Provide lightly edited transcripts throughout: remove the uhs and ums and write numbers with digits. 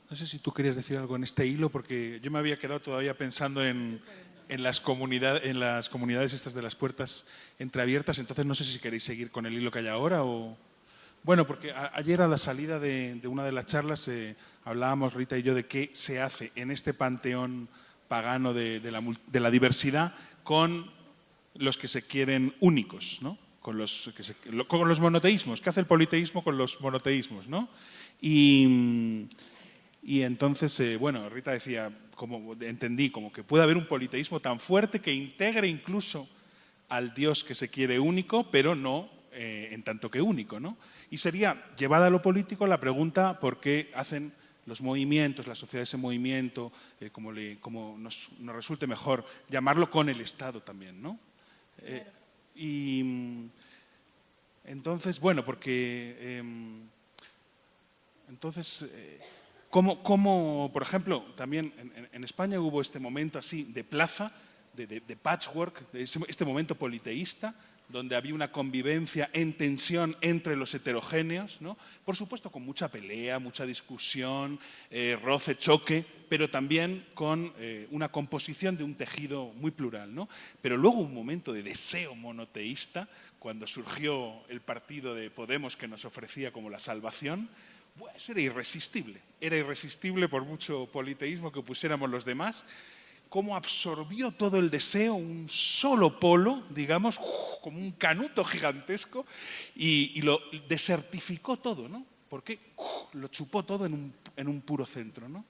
no sé si tú querías decir algo en este hilo, porque yo me había quedado todavía pensando en las comunidades estas de las puertas entreabiertas, entonces no sé si queréis seguir con el hilo que hay ahora o… Bueno, porque ayer a la salida de una de las charlas hablábamos Rita y yo de qué se hace en este panteón pagano de la diversidad con los que se quieren únicos, ¿no? Con los monoteísmos. ¿Qué hace el politeísmo con los monoteísmos, ¿no? Y entonces, bueno, Rita decía, entendí, como que puede haber un politeísmo tan fuerte que integre incluso al Dios que se quiere único, pero no en tanto que único, ¿no? Y sería, llevada a lo político, la pregunta por qué hacen los movimientos, las sociedades en movimiento, como nos resulte mejor llamarlo con el Estado también, ¿no? Claro. Y entonces, bueno, porque… entonces… ¿Cómo, por ejemplo, también en España hubo este momento así de plaza, de patchwork, este momento politeísta, donde había una convivencia en tensión entre los heterogéneos, ¿no? Por supuesto con mucha pelea, mucha discusión, roce, choque, pero también con una composición de un tejido muy plural, ¿no? Pero luego un momento de deseo monoteísta, cuando surgió el partido de Podemos que nos ofrecía como la salvación. Pues era irresistible por mucho politeísmo que pusiéramos los demás, cómo absorbió todo el deseo, un solo polo, digamos, como un canuto gigantesco, y lo desertificó todo, ¿no? Porque lo chupó todo en un puro centro, ¿no?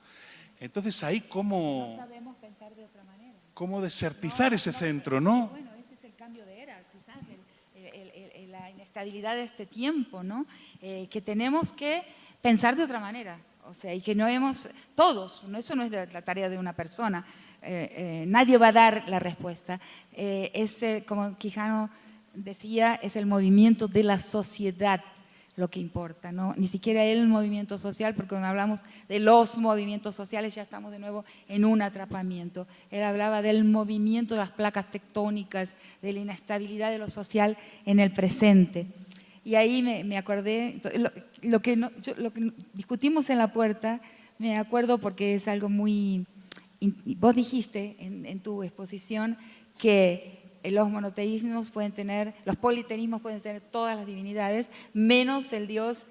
Entonces ahí No sabemos pensar de otra manera. cómo desertizar ese centro, ¿no? Bueno, ese es el cambio de era, quizás, la inestabilidad de este tiempo, ¿no? Que tenemos que pensar de otra manera, o sea, y que no hemos, todos, eso no es la tarea de una persona, nadie va a dar la respuesta. Como Quijano decía, es el movimiento de la sociedad lo que importa, ¿no? Ni siquiera el movimiento social, porque cuando hablamos de los movimientos sociales ya estamos de nuevo en un atrapamiento. Él hablaba del movimiento de las placas tectónicas, de la inestabilidad de lo social en el presente. Y ahí me acordé, lo que discutimos en la puerta, me acuerdo porque es algo muy… Vos dijiste en tu exposición que los monoteísmos pueden tener, los politeísmos pueden tener todas las divinidades, menos el Dios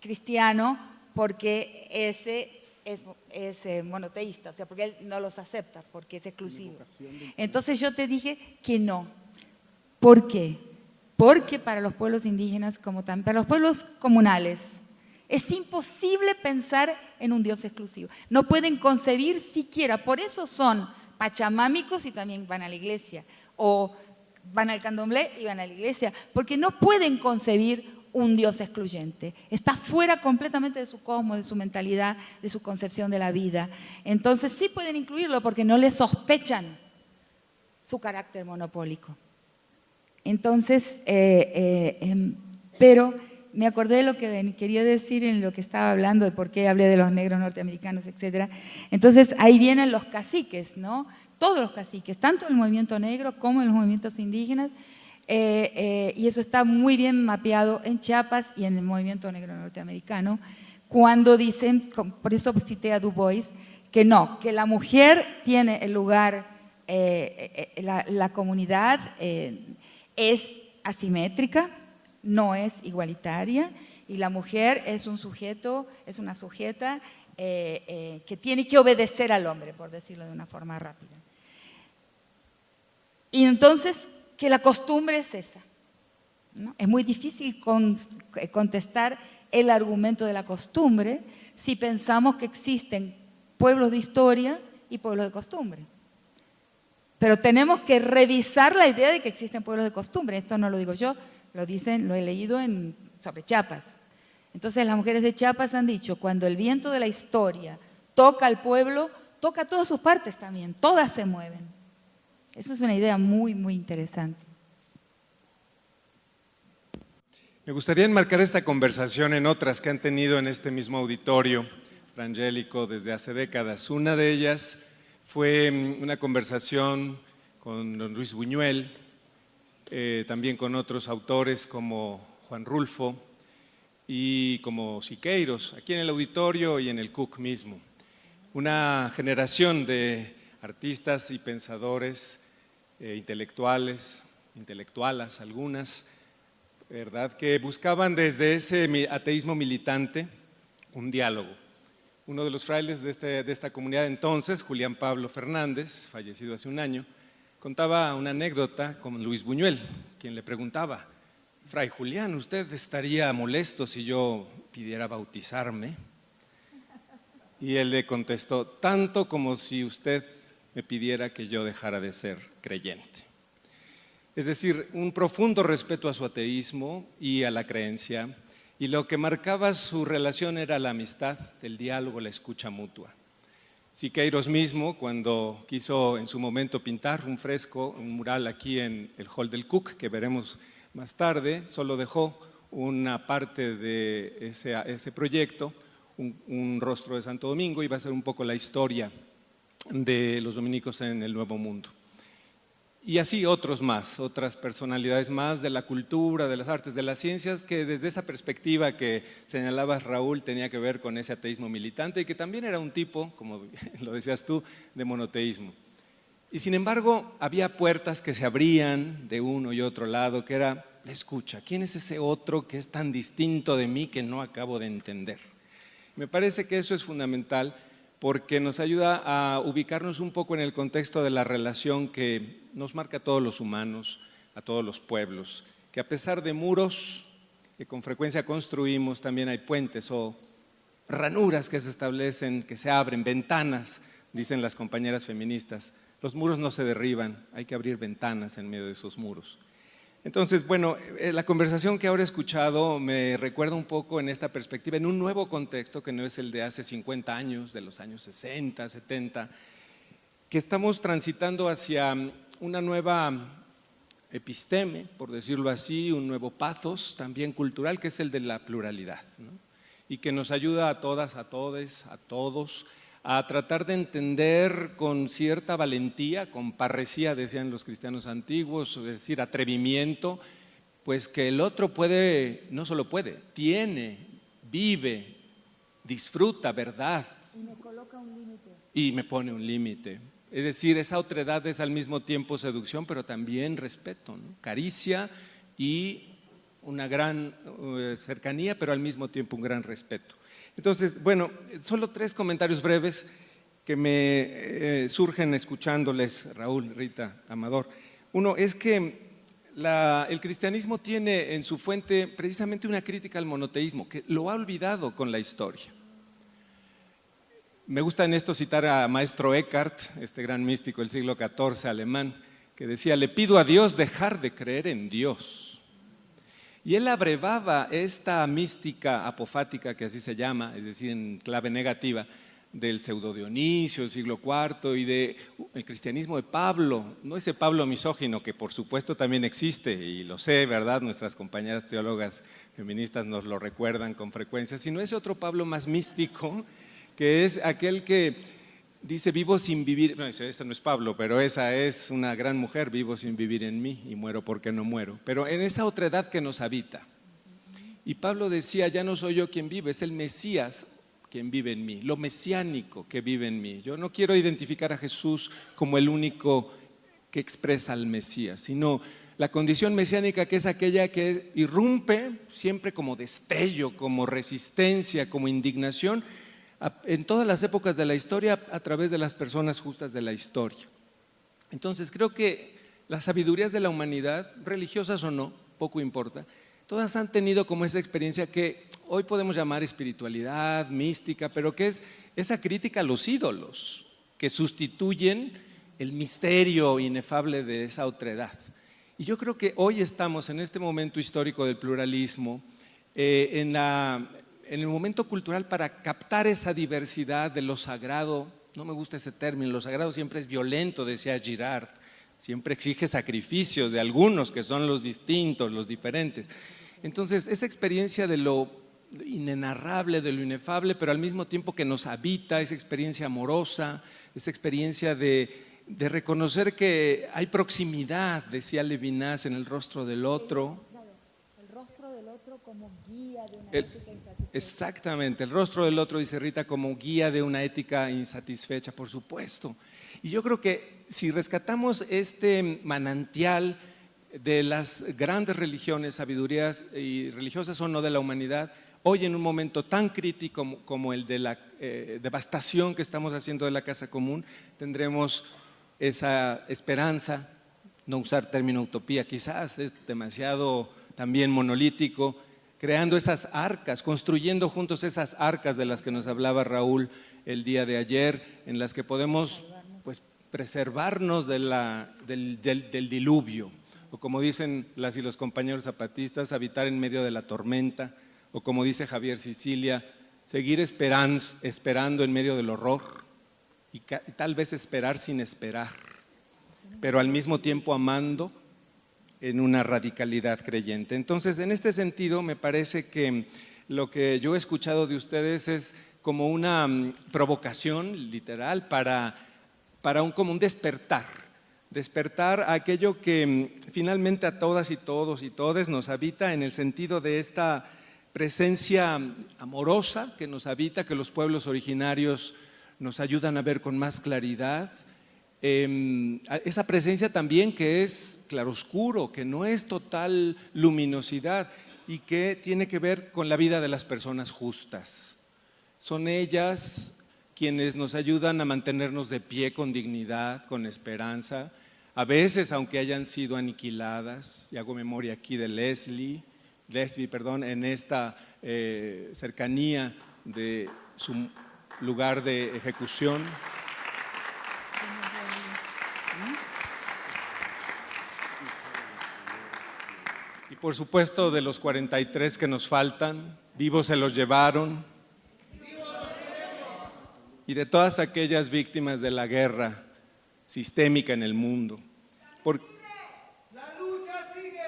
cristiano, porque ese es monoteísta, o sea, porque él no los acepta, porque es exclusivo. Entonces yo te dije que no. ¿Por qué? Porque para los pueblos indígenas, como también para los pueblos comunales, es imposible pensar en un Dios exclusivo. No pueden concebir siquiera, por eso son pachamámicos y también van a la iglesia, o van al candomblé y van a la iglesia, porque no pueden concebir un Dios excluyente. Está fuera completamente de su cosmos, de su mentalidad, de su concepción de la vida. Entonces sí pueden incluirlo porque no le sospechan su carácter monopólico. Entonces, pero me acordé de lo que quería decir en lo que estaba hablando, de por qué hablé de los negros norteamericanos, etc. Entonces, ahí vienen los caciques, ¿no? Todos los caciques, tanto el movimiento negro como en los movimientos indígenas, y eso está muy bien mapeado en Chiapas y en el movimiento negro norteamericano, cuando dicen, por eso cité a Du Bois, que no, que la mujer tiene el lugar, la comunidad es asimétrica, no es igualitaria, y la mujer es un sujeto, es una sujeta que tiene que obedecer al hombre, por decirlo de una forma rápida. Y entonces, que la costumbre es esa, ¿no? Es muy difícil contestar el argumento de la costumbre si pensamos que existen pueblos de historia y pueblos de costumbre. Pero tenemos que revisar la idea de que existen pueblos de costumbre. Esto no lo digo yo, lo he leído sobre Chiapas. Entonces las mujeres de Chiapas han dicho, cuando el viento de la historia toca al pueblo, toca todas sus partes también, todas se mueven. Esa es una idea muy, muy interesante. Me gustaría enmarcar esta conversación en otras que han tenido en este mismo auditorio, Frangélico, desde hace décadas. Una de ellas fue una conversación con don Luis Buñuel, también con otros autores como Juan Rulfo, y como Siqueiros, aquí en el auditorio y en el Cook mismo. Una generación de artistas y pensadores, intelectualas algunas, ¿verdad?, que buscaban desde ese ateísmo militante un diálogo. Uno de los frailes de esta comunidad entonces, Julián Pablo Fernández, fallecido hace un año, contaba una anécdota con Luis Buñuel, quien le preguntaba: Fray Julián, ¿usted estaría molesto si yo pidiera bautizarme? Y él le contestó: tanto como si usted me pidiera que yo dejara de ser creyente. Es decir, un profundo respeto a su ateísmo y a la creencia, y lo que marcaba su relación era la amistad, el diálogo, la escucha mutua. Siqueiros mismo, cuando quiso en su momento pintar un fresco, un mural aquí en el Hall del Cook, que veremos más tarde, solo dejó una parte de ese proyecto, un rostro de Santo Domingo, y va a ser un poco la historia de los dominicos en el Nuevo Mundo. Y así otros más, otras personalidades más de la cultura, de las artes, de las ciencias, que desde esa perspectiva que señalabas, Raúl, tenía que ver con ese ateísmo militante y que también era un tipo, como lo decías tú, de monoteísmo. Y sin embargo, había puertas que se abrían de uno y otro lado, que era la escucha. ¿Quién es ese otro que es tan distinto de mí que no acabo de entender? Me parece que eso es fundamental porque nos ayuda a ubicarnos un poco en el contexto de la relación que nos marca a todos los humanos, a todos los pueblos, que a pesar de muros que con frecuencia construimos, también hay puentes o ranuras que se establecen, que se abren, ventanas, dicen las compañeras feministas. Los muros no se derriban, hay que abrir ventanas en medio de esos muros. Entonces, bueno, la conversación que ahora he escuchado me recuerda un poco en esta perspectiva, en un nuevo contexto que no es el de hace 50 años, de los años 60, 70, que estamos transitando hacia una nueva episteme, por decirlo así, un nuevo pathos también cultural, que es el de la pluralidad, ¿no? Y que nos ayuda a todas, a todes, a todos, a tratar de entender con cierta valentía, con parresía, decían los cristianos antiguos, es decir, atrevimiento, pues que el otro puede, no solo puede, tiene, vive, disfruta, ¿verdad? Y me coloca un límite. Y me pone un límite. Es decir, esa otredad es al mismo tiempo seducción, pero también respeto, ¿no? Caricia y una gran cercanía, pero al mismo tiempo un gran respeto. Entonces, bueno, solo 3 comentarios breves que me surgen escuchándoles, Raúl, Rita, Amador. Uno es que el cristianismo tiene en su fuente precisamente una crítica al monoteísmo, que lo ha olvidado con la historia. Me gusta en esto citar a maestro Eckhart, este gran místico del siglo XIV alemán, que decía: le pido a Dios dejar de creer en Dios. Y él abrevaba esta mística apofática, que así se llama, es decir, en clave negativa, del pseudo Dionisio del siglo IV y del cristianismo de Pablo, no ese Pablo misógino que por supuesto también existe y lo sé, ¿verdad? Nuestras compañeras teólogas feministas nos lo recuerdan con frecuencia, sino ese otro Pablo más místico, que es aquel que dice: vivo sin vivir, no, esta no es Pablo, pero esa es una gran mujer, vivo sin vivir en mí y muero porque no muero, pero en esa otredad que nos habita. Y Pablo decía: ya no soy yo quien vive, es el Mesías quien vive en mí, lo mesiánico que vive en mí. Yo no quiero identificar a Jesús como el único que expresa al Mesías, sino la condición mesiánica, que es aquella que irrumpe siempre como destello, como resistencia, como indignación, en todas las épocas de la historia, a través de las personas justas de la historia. Entonces creo que las sabidurías de la humanidad, religiosas o no, poco importa, todas han tenido como esa experiencia que hoy podemos llamar espiritualidad, mística, pero que es esa crítica a los ídolos, que sustituyen el misterio inefable de esa otredad. Y yo creo que hoy estamos en este momento histórico del pluralismo, en el momento cultural para captar esa diversidad de lo sagrado. No me gusta ese término, lo sagrado siempre es violento, decía Girard, siempre exige sacrificios de algunos que son los distintos, los diferentes. Entonces, esa experiencia de lo inenarrable, de lo inefable, pero al mismo tiempo que nos habita, esa experiencia amorosa, esa experiencia de reconocer que hay proximidad, decía Levinas, en el rostro del otro. El rostro del otro como guía de una El- ética insatisfecha. Exactamente, el rostro del otro, dice Rita, como guía de una ética insatisfecha, por supuesto. Y yo creo que si rescatamos este manantial de las grandes religiones, sabidurías y religiosas o no de la humanidad, hoy en un momento tan crítico como el de la devastación que estamos haciendo de la casa común, tendremos esa esperanza, no usar término utopía, quizás es demasiado también monolítico, creando esas arcas, construyendo juntos esas arcas de las que nos hablaba Raúl el día de ayer, en las que podemos pues, preservarnos del diluvio, o como dicen las y los compañeros zapatistas, habitar en medio de la tormenta, o como dice Javier Sicilia, seguir esperando en medio del horror y tal vez esperar sin esperar, pero al mismo tiempo amando en una radicalidad creyente. Entonces, en este sentido, me parece que lo que yo he escuchado de ustedes es como una provocación literal para como un despertar a aquello que finalmente a todas y todos y todes nos habita en el sentido de esta presencia amorosa que nos habita, que los pueblos originarios nos ayudan a ver con más claridad. Esa presencia también que es claroscuro, que no es total luminosidad y que tiene que ver con la vida de las personas justas. Son ellas quienes nos ayudan a mantenernos de pie con dignidad, con esperanza, a veces aunque hayan sido aniquiladas, y hago memoria aquí de Leslie, en esta cercanía de su lugar de ejecución. Y por supuesto de los 43 que nos faltan, vivos se los llevaron. Y de todas aquellas víctimas de la guerra sistémica en el mundo. La lucha sigue.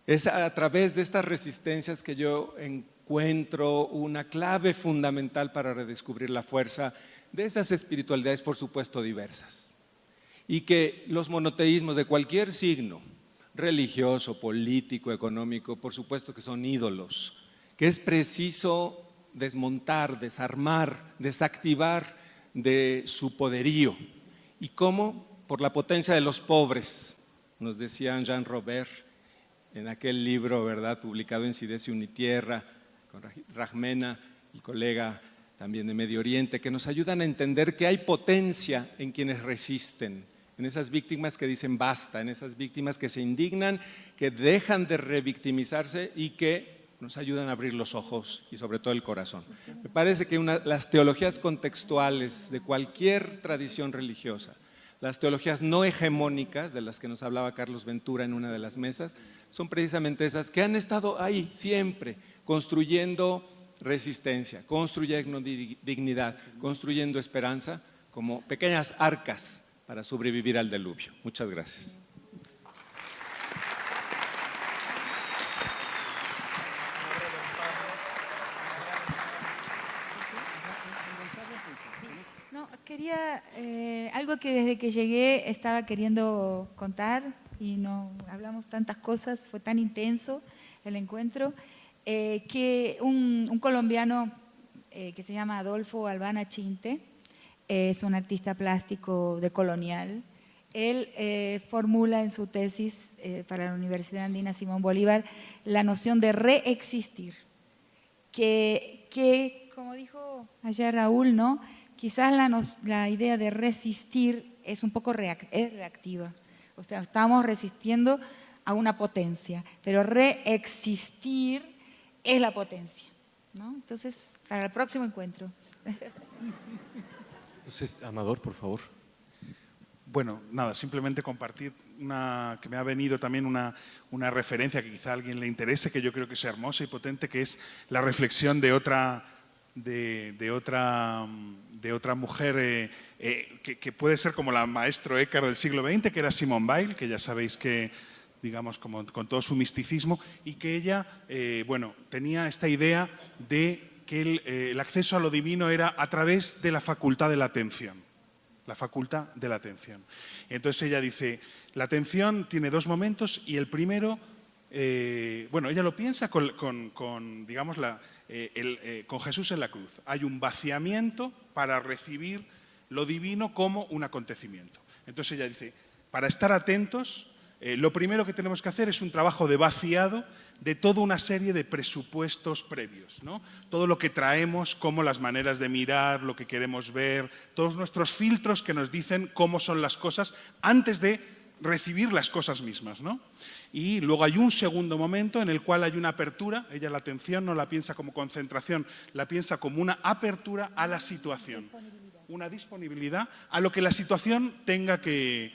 Es a través de estas resistencias que yo encuentro una clave fundamental para redescubrir la fuerza de esas espiritualidades, por supuesto, diversas. Y que los monoteísmos de cualquier signo, religioso, político, económico, por supuesto que son ídolos, que es preciso desmontar, desarmar, desactivar de su poderío. ¿Y cómo? Por la potencia de los pobres, nos decía Jean Robert en aquel libro, ¿verdad?, publicado en Sidecio Unitierra, con Rajmena, el colega también de Medio Oriente, que nos ayudan a entender que hay potencia en quienes resisten, en esas víctimas que dicen basta, en esas víctimas que se indignan, que dejan de revictimizarse y que nos ayudan a abrir los ojos y sobre todo el corazón. Me parece que las teologías contextuales de cualquier tradición religiosa, las teologías no hegemónicas, de las que nos hablaba Carlos Ventura en una de las mesas, son precisamente esas que han estado ahí siempre, construyendo resistencia, construyendo dignidad, construyendo esperanza, como pequeñas arcas para sobrevivir al diluvio. Muchas gracias. Quería algo que desde que llegué estaba queriendo contar y no hablamos tantas cosas, fue tan intenso el encuentro, que un colombiano que se llama Adolfo Albana Chinte, es un artista plástico decolonial. Él formula en su tesis para la Universidad Andina Simón Bolívar la noción de reexistir, que como dijo ayer Raúl, ¿no?, quizás la idea de resistir es un poco reactiva. O sea, estamos resistiendo a una potencia, pero reexistir es la potencia, ¿no? Entonces, para el próximo encuentro. Entonces, Amador, por favor. Bueno, nada, simplemente compartir que me ha venido también una referencia que quizá a alguien le interese, que yo creo que es hermosa y potente, que es la reflexión de otra mujer que puede ser como la maestro Eckhart del siglo XX, que era Simone Weil, que ya sabéis que, digamos, como con todo su misticismo, y que ella, bueno, tenía esta idea de que el acceso a lo divino era a través de la facultad de la atención. La facultad de la atención. Entonces ella dice, la atención tiene dos momentos y el primero bueno, ella lo piensa digamos, con Jesús en la cruz. Hay un vaciamiento para recibir lo divino como un acontecimiento. Entonces ella dice, para estar atentos, lo primero que tenemos que hacer es un trabajo de vaciado de toda una serie de presupuestos previos, ¿no? Todo lo que traemos, como las maneras de mirar, lo que queremos ver, todos nuestros filtros que nos dicen cómo son las cosas antes de recibir las cosas mismas, ¿no? Y luego hay un segundo momento en el cual hay una apertura, ella la atención no la piensa como concentración, la piensa como una apertura a la situación, una disponibilidad a lo que la situación tenga que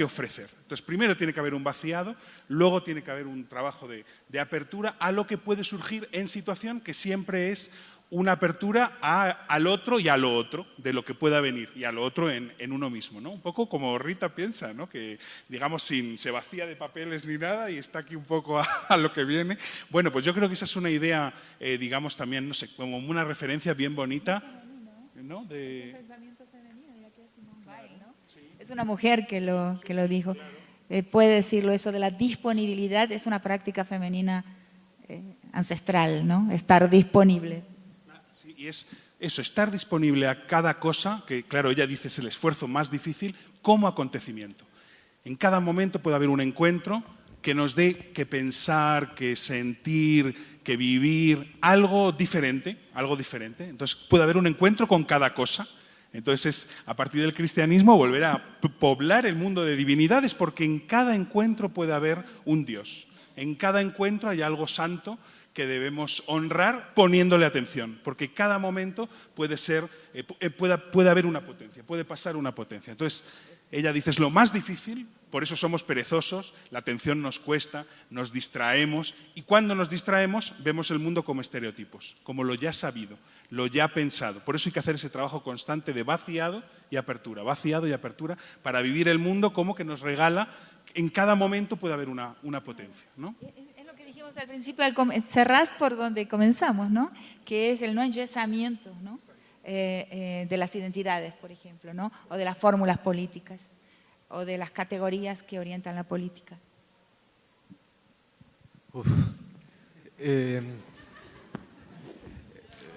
ofrecer. Entonces, primero tiene que haber un vaciado, luego tiene que haber un trabajo de apertura a lo que puede surgir en situación, que siempre es una apertura al otro y a lo otro, de lo que pueda venir, y a lo otro en uno mismo, ¿no? Un poco como Rita piensa, ¿no? Que, digamos, se vacía de papeles ni nada y está aquí un poco a lo que viene. Bueno, pues yo creo que esa es una idea, digamos, también, no sé, como una referencia bien bonita, ¿no? Es una mujer que lo dijo. Puede decirlo, eso de la disponibilidad es una práctica femenina ancestral, ¿no? Estar disponible. Sí, y es eso, estar disponible a cada cosa, que claro, ella dice es el esfuerzo más difícil, como acontecimiento. En cada momento puede haber un encuentro que nos dé que pensar, que sentir, que vivir algo diferente, algo diferente. Entonces puede haber un encuentro con cada cosa. Entonces, a partir del cristianismo, volver a poblar el mundo de divinidades, porque en cada encuentro puede haber un Dios. En cada encuentro hay algo santo que debemos honrar poniéndole atención, porque cada momento puede haber una potencia, puede pasar una potencia. Entonces, ella dice, es lo más difícil, por eso somos perezosos, la atención nos cuesta, nos distraemos, y cuando nos distraemos vemos el mundo como estereotipos, como lo ya sabido, lo ya pensado. Por eso hay que hacer ese trabajo constante de vaciado y apertura, para vivir el mundo como que nos regala, en cada momento puede haber una potencia, ¿no? Es lo que dijimos al principio, cerrás por donde comenzamos, ¿no? Que es el no enyesamiento, ¿no? De las identidades, por ejemplo, ¿no? O de las fórmulas políticas, o de las categorías que orientan la política.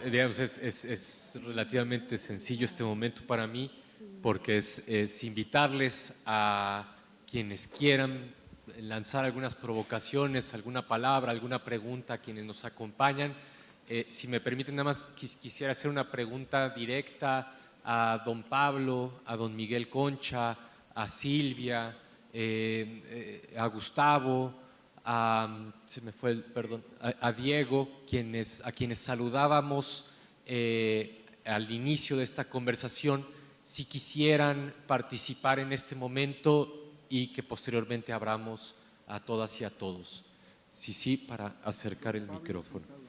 Digamos, es relativamente sencillo este momento para mí, porque es invitarles a quienes quieran lanzar algunas provocaciones, alguna palabra, alguna pregunta a quienes nos acompañan. Si me permiten, nada más quisiera hacer una pregunta directa a don Pablo, a don Miguel Concha, a Silvia, a Gustavo, a Diego, a quienes saludábamos al inicio de esta conversación, si quisieran participar en este momento y que posteriormente abramos a todas y a todos. Sí, para acercar el micrófono.